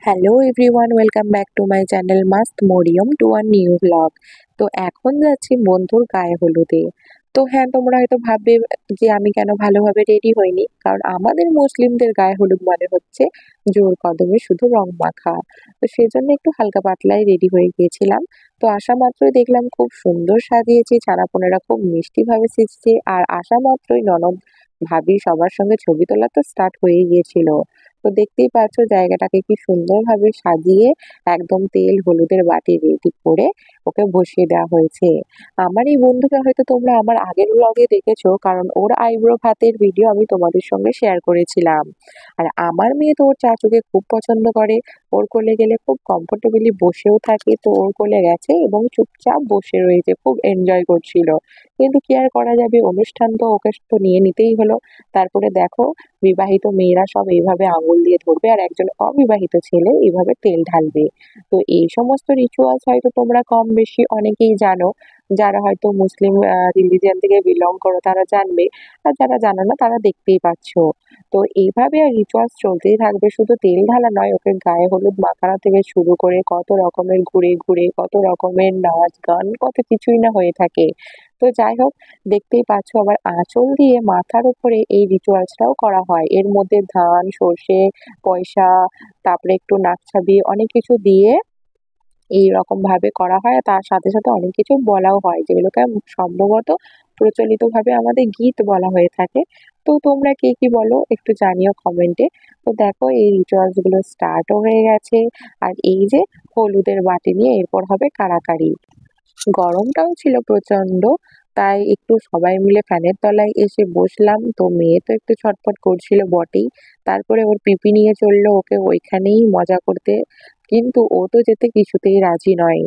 Hello everyone, welcome back to my channel Mast Mariyam to our new vlog. তো এখন যাচ্ছি বন্ধুর গায়ে হলুদে। তো হ্যাঁ, তোমরা হয়তো ভাববে যে আমি কেন ভালোভাবে রেডি হইনি, কারণ আমাদের মুসলিমদের গায়ে হলুদ মানে হচ্ছে জোর কদমে শুধু রং মাখা। তো সেজন্য একটু হালকা পাতলাই রেডি হয়ে গিয়েছিলাম। তো আসা মাত্রই দেখলাম খুব সুন্দর সাজিয়েছি, ছানাপোনারা খুব মিষ্টিভাবে সেজেছে, আর আসা মাত্রই ননদ ভাবি সবার সঙ্গে ছবি তোলা তো স্টার্ট হয়ে গিয়েছিল। তো দেখতেই পাচ্ছ জায়গাটাকে কি সুন্দরভাবে সাজিয়ে একদম তেল হলুদের বাটি রেডি করে ওকে বসিয়ে দেওয়া হয়েছে। আমার এই বন্ধুকে হয়তো তোমরা আমার আগের ব্লগে দেখেছো, কারণ ওর আইব্রো ভাতের ভিডিও আমি তোমাদের সঙ্গে শেয়ার করেছিলাম। আর আমার মেয়ে তো ওর চাচুকে খুব পছন্দ করে, ওর কোলে গেলে খুব কমফোর্টেবলি বসেও থাকে। তো ওর কোলে গেছে এবং চুপচাপ বসে রয়েছে, খুব এনজয় করছিল। কিন্তু কি আর করা যাবে, অনুষ্ঠান তো ওকে তো নিয়ে নিতেই হলো। তারপরে দেখো, বিবাহিত মেয়েরা সব এইভাবে আঙুল দিয়ে ধরবে আর একজন অবিবাহিত ছেলে এইভাবে তেল ঢালবে। তো এই সমস্ত রিচুয়ালস হয়তো তোমরা কম বেশি অনেকেই জানো। যারা হয়তো মুসলিম রিলিজিয়ন থেকে বিলং করো তারা জানবে, আর যারা জানো না তারা দেখতেই পাচ্ছ। তো এইভাবে রিচুয়ালস চলতেই থাকবে, শুধু তেল ঢালা নয়, ওকে গায়ে হলুদ মাখানো থেকে শুরু করে কত রকমের ঘুরে ঘুরে কত রকমের নাচ গান কত কিছুই না হয়ে থাকে। তো যাই হোক, দেখতেই পাচ্ছ আবার আঁচল দিয়ে মাথার উপরে এই রিচুয়ালসটাও করা হয়। এর মধ্যে ধান, সর্ষে, পয়সা, তারপরে একটু নাকছাবি অনেক কিছু দিয়ে এইরকম ভাবে করা হয়। আর তার সাথে সাথে অনেক কিছু বলাও হয়, যেগুলোকে সম্ভবত প্রচলিতভাবে আমাদের গীত বলা হয়ে থাকে। তো তোমরা কে কি বলো একটু জানিও কমেন্টে। তো দেখো, এই রিচুয়ালস গুলো স্টার্টও হয়ে গেছে। আর এই যে হলুদের বাটি নিয়ে এরপর হবে কাড়াকাড়ি। গরমটাও ছিল প্রচন্ড, তাই একটু সবাই মিলে ফ্যানের তলায় এসে বসলাম। তো মেয়ে তো একটু ছটফট করছিল বটেই, তারপরে ওর পিপি নিয়ে চললো ওকে ওইখানেই মজা করতে। কিন্তু ও তো যেতে কিছুতেই রাজি নয়।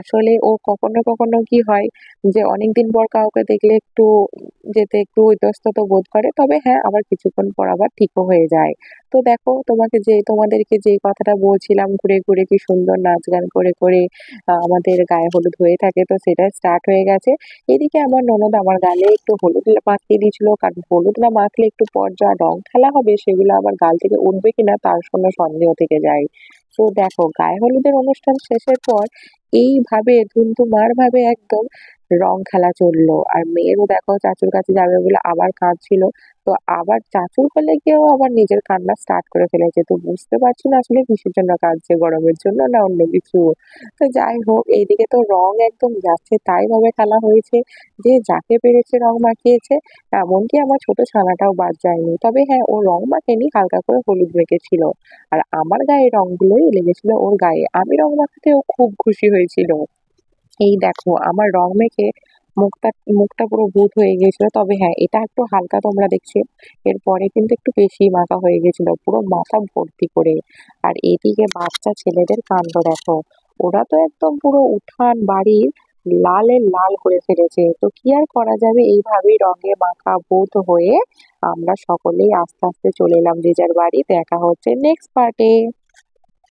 আসলে ও কখনো কখনো কি হয় যে অনেকদিন পর কাউকে দেখলে একটু যেতে একটু ইতস্তত বোধ করে, তবে হ্যাঁ আবার কিছুক্ষণ পর আবার ঠিকও হয়ে যায়। তো দেখো, তোমাদেরকে যে কথাটা বলছিলাম, ঘুরে ঘুরে কি সুন্দর নাচ গান করে করে আমাদের গায়ে হলুদ হয়ে থাকে, তো সেটা স্টার্ট হয়ে গেছে। এদিকে আমার ননদ আমার গালে একটু হলুদ মাখিয়ে দিয়েছিল, কারণ হলুদ না মাখলে একটু পর যা রং খেলা হবে সেগুলো আবার গাল থেকে উঠবে কিনা তার কোনো সন্দেহ থেকে যায়। তো দেখো, গায়ে হলুদের অনুষ্ঠান শেষের পর এইভাবে ধুমধুমার ভাবে একদম রং খেলা চললো। আর মেয়েরও দেখো চাচুর কাছে যাবে বলে আবার কাঁদছিল। তো আবার চাচুর কোলে গিয়েও আবার নিজের কান্না স্টার্ট করে ফেলেছে। তো বুঝতে পারছি না আসলে কিসের জন্য কাঁদছে, গরমের জন্য না অন্য কিছু। তো যাই হোক, এইদিকে তো রং একদম যাচ্ছে তাই ভাবে খেলা হয়েছে, যে যাকে পেরেছে রং মাখিয়েছে। এমনকি আমার ছোট ছানাটাও বাদ যায়নি, তবে হ্যাঁ ও রং মাখেনি, হালকা করে হলুদ মেখেছিল। আর আমার গায়ে রংগুলোই লেগেছিল ওর গায়ে, আমি রং মাখাতে ও খুব খুশি হয়েছিল। এই দেখো আমার রং মেখে মুখটা মুখটা পুরো ভূত হয়ে গিয়েছিল, তবে হ্যাঁ এটা একটু হালকা তোমরা দেখছো। এরপরে কিন্তু একটু বেশি মাখা হয়ে গেছিল পুরো মাথা ভর্তি করে। আর এদিকে বাচ্চা ছেলেদের কাণ্ড দেখো, ওরা তো একদম পুরো উঠান বাড়ির লালে লাল করে ফেলেছে। তো কি আর করা যাবে, এইভাবেই রঙে মাখা ভূত হয়ে আমরা সকলেই আস্তে আস্তে চলে এলাম যে যার বাড়ি। দেখা হচ্ছে নেক্সট পার্টে।